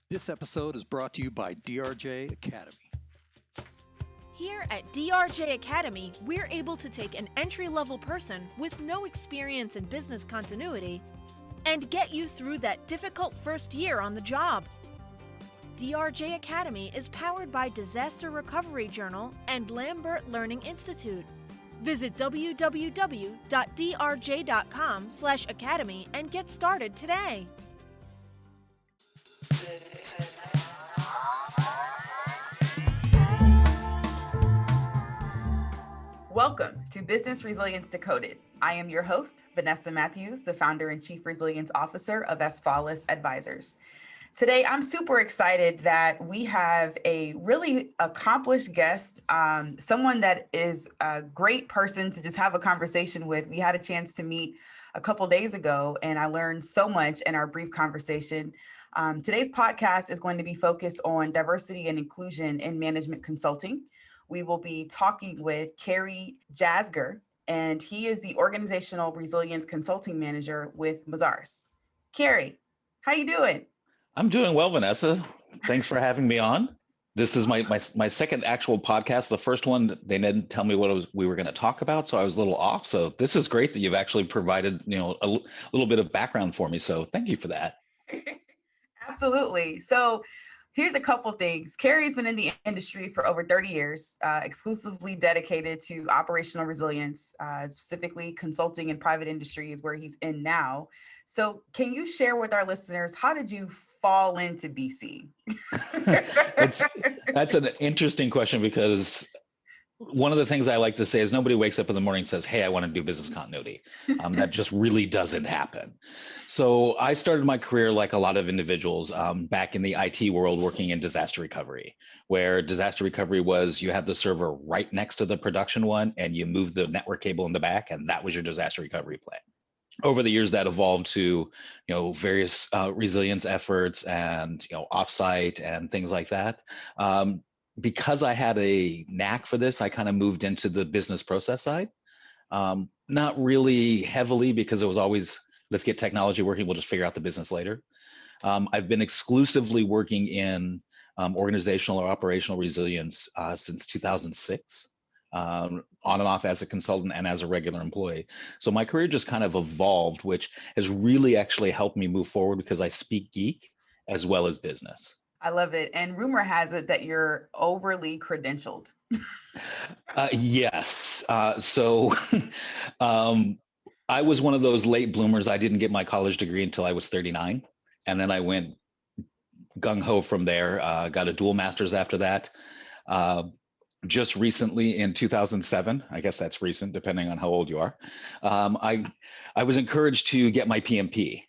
This episode is brought to you by DRJ Academy. Here at DRJ Academy, we're able to take an entry-level person with no experience in business continuity and get you through that difficult first year on the job. DRJ Academy is powered by Disaster Recovery Journal and Lambert Learning Institute. Visit www.drj.com/academy and get started today. Welcome to Business Resilience Decoded. I am your host, Vanessa Mathews, the founder and chief resilience officer of Asfalis Advisors. Today, I'm super excited that we have a really accomplished guest, someone that is a great person to just have a conversation with. We had a chance to meet a couple days ago, and I learned so much in our brief conversation. Today's podcast is going to be focused on diversity and inclusion in management consulting. We will be talking with Cary Jasgur, and he is the Organizational Resilience Consulting Manager with Mazars. Cary, how you doing? I'm doing well, Vanessa. Thanks for having me on. This is my second actual podcast. The first one, they didn't tell me what we were going to talk about, so I was a little off. So this is great that you've actually provided, a little bit of background for me. So thank you for that. Absolutely. So here's a couple things. Cary's been in the industry for over 30 years, exclusively dedicated to operational resilience, specifically consulting in private industry is where he's in now. So can you share with our listeners, how did you fall into BC? That's an interesting question, because one of the things I like to say is nobody wakes up in the morning and says, hey, I want to do business continuity. That just really doesn't happen. So I started my career like a lot of individuals back in the IT world, working in disaster recovery, where disaster recovery was you had the server right next to the production one and you moved the network cable in the back, and that was your disaster recovery plan. Over the years, that evolved to, various resilience efforts and, offsite and things like that. Because I had a knack for this, I kind of moved into the business process side. Not really heavily, because it was always, let's get technology working, we'll just figure out the business later. I've been exclusively working in organizational or operational resilience since 2006. On and off as a consultant and as a regular employee. So my career just kind of evolved, which has really actually helped me move forward because I speak geek as well as business. I love it. And rumor has it that you're overly credentialed. Yes. So I was one of those late bloomers. I didn't get my college degree until I was 39. And then I went gung-ho from there, got a dual master's after that. Just recently in 2007, I guess that's recent, depending on how old you are, I was encouraged to get my PMP.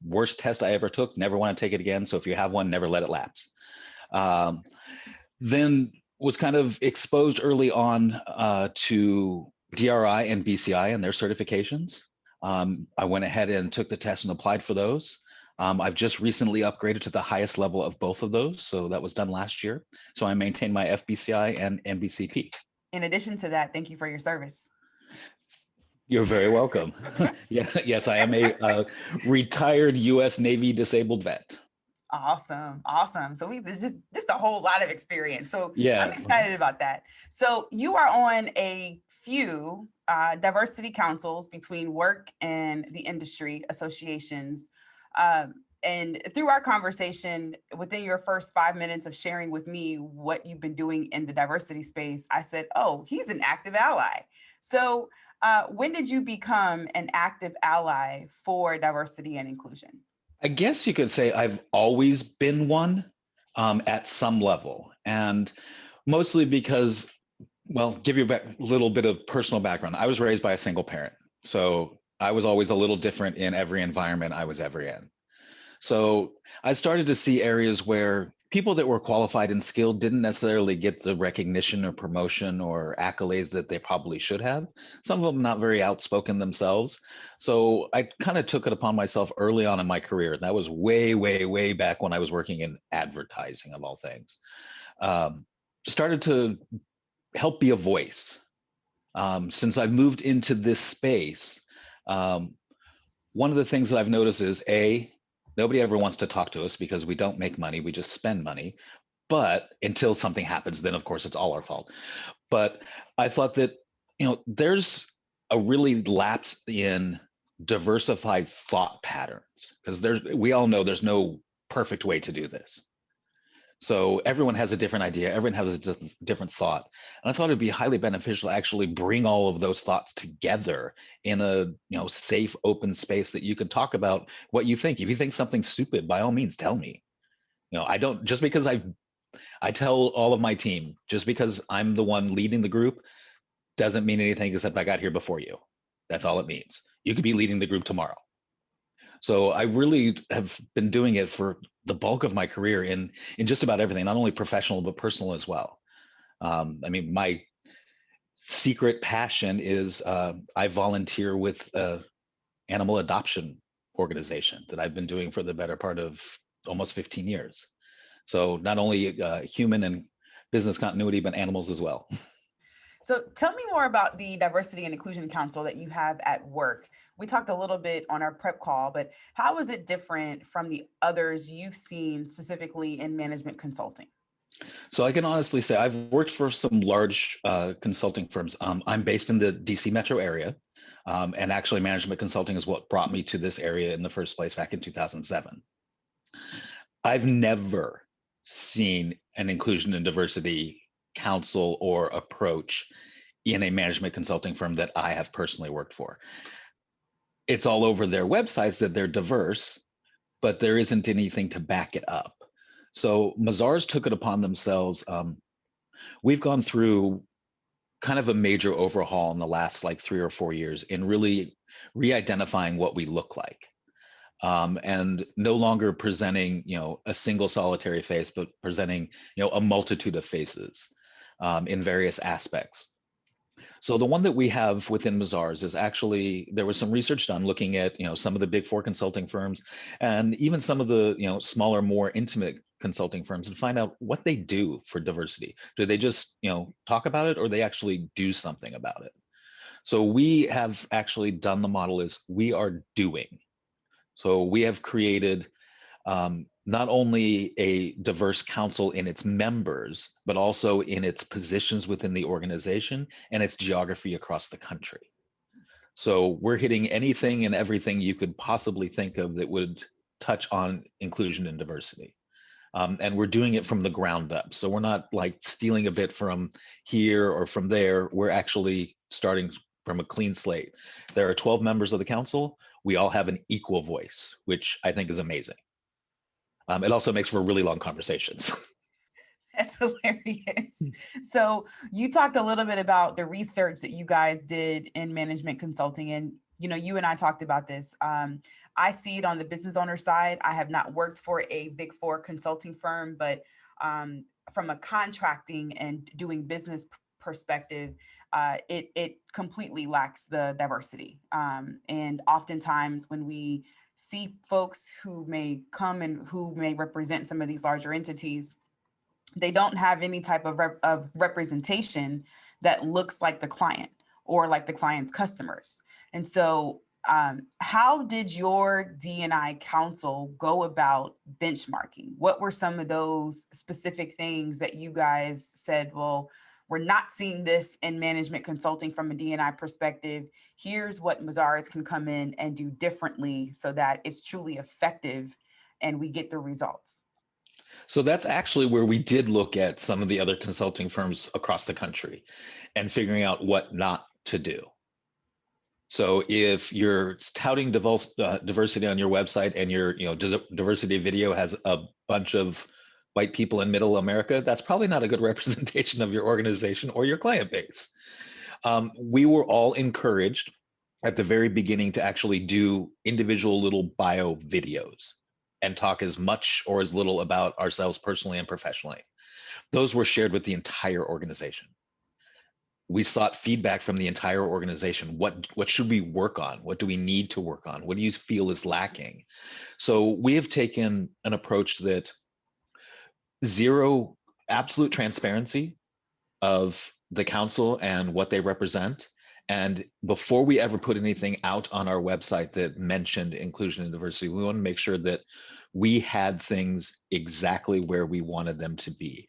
Worst test I ever took, never want to take it again. So if you have one, never let it lapse. Then was kind of exposed early on to DRI and BCI and their certifications. I went ahead and took the test and applied for those. I've just recently upgraded to the highest level of both of those. So that was done last year. So I maintain my FBCI and MBCP. In addition to that, thank you for your service. You're very welcome. Yes, I am a retired U.S. Navy disabled vet. Awesome. So we just a whole lot of experience. So yeah, I'm excited about that. So you are on a few diversity councils between work and the industry associations. And through our conversation, within your first 5 minutes of sharing with me what you've been doing in the diversity space, I said, oh, he's an active ally. So when did you become an active ally for diversity and inclusion? I guess you could say I've always been one at some level, and mostly because, well, give you a little bit of personal background. I was raised by a single parent. So I was always a little different in every environment I was ever in. So I started to see areas where people that were qualified and skilled didn't necessarily get the recognition or promotion or accolades that they probably should have. Some of them not very outspoken themselves. So I kind of took it upon myself early on in my career. That was way, way, way back when I was working in advertising of all things. Started to help be a voice. Since I've moved into this space, one of the things that I've noticed is Nobody ever wants to talk to us because we don't make money, we just spend money. But until something happens, then of course it's all our fault. But I thought that, there's a really lapse in diversified thought patterns, because we all know there's no perfect way to do this. So everyone has a different idea, everyone has a different thought. And I thought it'd be highly beneficial to actually bring all of those thoughts together in a safe, open space that you can talk about what you think. If you think something's stupid, by all means, tell me. I don't, just because I tell all of my team, just because I'm the one leading the group doesn't mean anything except I got here before you. That's all it means. You could be leading the group tomorrow. So I really have been doing it for the bulk of my career in just about everything, not only professional, but personal as well. My secret passion is I volunteer with an animal adoption organization that I've been doing for the better part of almost 15 years. So not only human and business continuity, but animals as well. So tell me more about the Diversity and Inclusion Council that you have at work. We talked a little bit on our prep call, but how is it different from the others you've seen specifically in management consulting? So I can honestly say I've worked for some large consulting firms. I'm based in the DC metro area, and actually management consulting is what brought me to this area in the first place back in 2007. I've never seen an inclusion and diversity council or approach in a management consulting firm that I have personally worked for. It's all over their websites that they're diverse, but there isn't anything to back it up. So Mazars took it upon themselves. We've gone through kind of a major overhaul in the last 3 or 4 years in really re-identifying what we look like. And no longer presenting, a single solitary face, but presenting, a multitude of faces in various aspects. So the one that we have within Mazars is actually, there was some research done looking at, some of the big four consulting firms and even some of the, smaller, more intimate consulting firms, and find out what they do for diversity. Do they just, talk about it, or they actually do something about it? So we have actually done the model is we are doing. So we have created not only a diverse council in its members, but also in its positions within the organization and its geography across the country. So we're hitting anything and everything you could possibly think of that would touch on inclusion and diversity. And we're doing it from the ground up. So we're not stealing a bit from here or from there. We're actually starting from a clean slate. There are 12 members of the council. We all have an equal voice, which I think is amazing. It also makes for really long conversations. That's hilarious. So you talked a little bit about the research that you guys did in management consulting, and you and I talked about this. I see it on the business owner side. I have not worked for a big four consulting firm, but from a contracting and doing business perspective, it completely lacks the diversity. And oftentimes when we see folks who may come and who may represent some of these larger entities, they don't have any type of representation that looks like the client or like the client's customers. And so how did your D&I council go about benchmarking? What were some of those specific things that you guys said, well, we're not seeing this in management consulting from a D&I perspective. Here's what Mazars can come in and do differently so that it's truly effective and we get the results. So that's actually where we did look at some of the other consulting firms across the country and figuring out what not to do. So if you're touting diversity on your website and your diversity video has a bunch of white people in middle America, that's probably not a good representation of your organization or your client base. We were all encouraged at the very beginning to actually do individual little bio videos and talk as much or as little about ourselves personally and professionally. Those were shared with the entire organization. We sought feedback from the entire organization. What should we work on? What do we need to work on? What do you feel is lacking? So we have taken an approach that zero absolute transparency of the council and what they represent, And before we ever put anything out on our website that mentioned inclusion and diversity, we want to make sure that we had things exactly where we wanted them to be.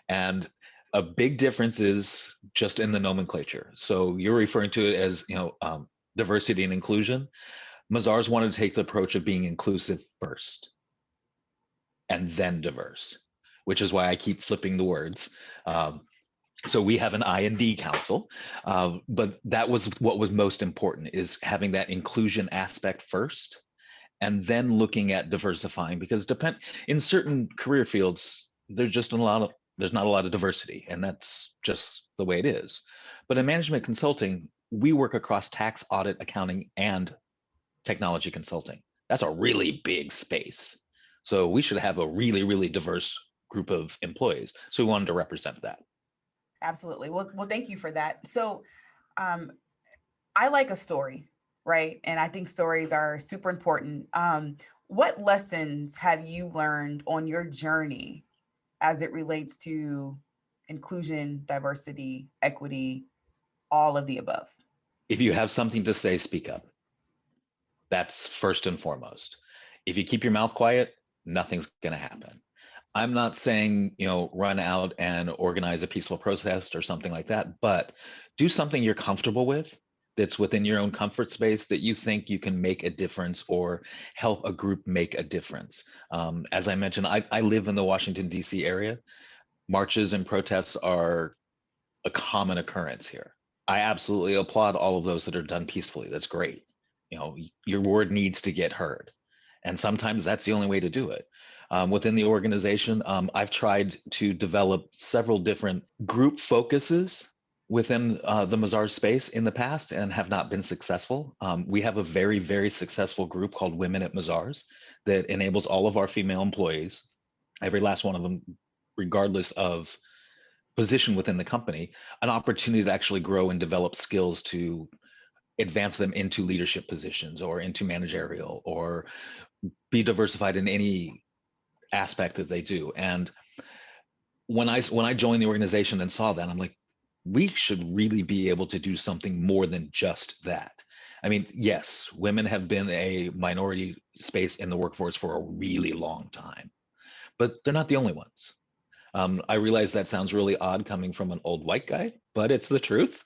And a big difference is just in the nomenclature. So you're referring to it as, diversity and inclusion. Mazars wanted to take the approach of being inclusive first and then diverse, which is why I keep flipping the words. So we have an I&D council, but that was what was most important, is having that inclusion aspect first, and then looking at diversifying, because in certain career fields, there's not a lot of diversity, and that's just the way it is. But in management consulting, we work across tax, audit, accounting, and technology consulting. That's a really big space. So we should have a really, really diverse group of employees. So we wanted to represent that. Absolutely. Well, thank you for that. So I like a story, right? And I think stories are super important. What lessons have you learned on your journey as it relates to inclusion, diversity, equity, all of the above? If you have something to say, speak up. That's first and foremost. If you keep your mouth quiet, nothing's going to happen. I'm not saying, run out and organize a peaceful protest or something like that, but do something you're comfortable with, that's within your own comfort space, that you think you can make a difference or help a group make a difference. As I mentioned, I live in the Washington, D.C. area. Marches and protests are a common occurrence here. I absolutely applaud all of those that are done peacefully. That's great. Your word needs to get heard. And sometimes that's the only way to do it. Within the organization, I've tried to develop several different group focuses within the Mazars space in the past and have not been successful. We have a very, very successful group called Women at Mazars that enables all of our female employees, every last one of them, regardless of position within the company, an opportunity to actually grow and develop skills to advance them into leadership positions or into managerial, or be diversified in any aspect that they do. And when I joined the organization and saw that, I'm like, we should really be able to do something more than just that. I mean, yes, women have been a minority space in the workforce for a really long time, but they're not the only ones. I realize that sounds really odd coming from an old white guy, but it's the truth.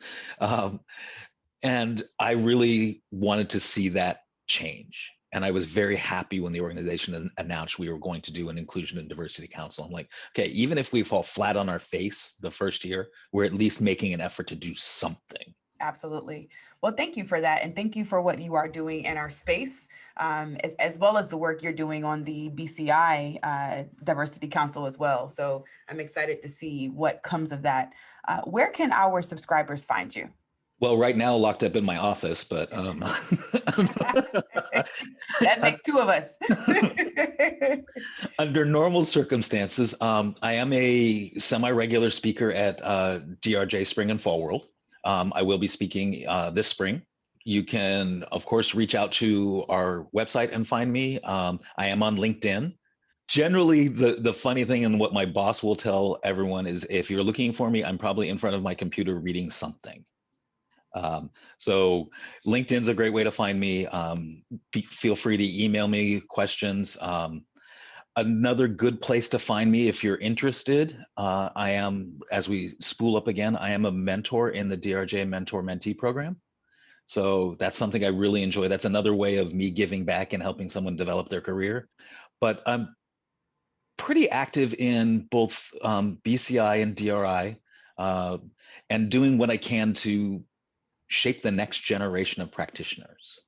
And I really wanted to see that change. And I was very happy when the organization announced we were going to do an inclusion and diversity council. I'm like, okay, even if we fall flat on our face the first year, we're at least making an effort to do something. Absolutely. Well, thank you for that. And thank you for what you are doing in our space, as well as the work you're doing on the BCI Diversity Council as well. So I'm excited to see what comes of that. Where can our subscribers find you? Well, right now locked up in my office, but that makes two of us. Under normal circumstances, I am a semi-regular speaker at DRJ Spring and Fall World. I will be speaking this spring. You can, of course, reach out to our website and find me. I am on LinkedIn. Generally, the funny thing, and what my boss will tell everyone, is if you're looking for me, I'm probably in front of my computer reading something. So LinkedIn's a great way to find me. Feel free to email me questions. Another good place to find me if you're interested, I am, as we spool up again, I am a mentor in the DRJ Mentor Mentee program. So that's something I really enjoy. That's another way of me giving back and helping someone develop their career. But I'm pretty active in both BCI and DRI, and doing what I can to shape the next generation of practitioners.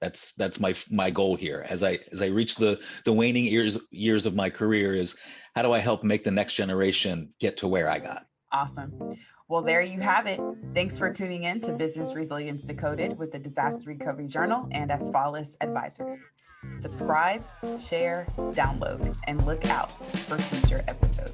That's my goal here as I reach the waning years of my career, is how do I help make the next generation get to where I got? Awesome. Well, there you have it. Thanks for tuning in to Business Resilience Decoded with the Disaster Recovery Journal and Asfalis Advisors. Subscribe, share, download, and look out for future episodes.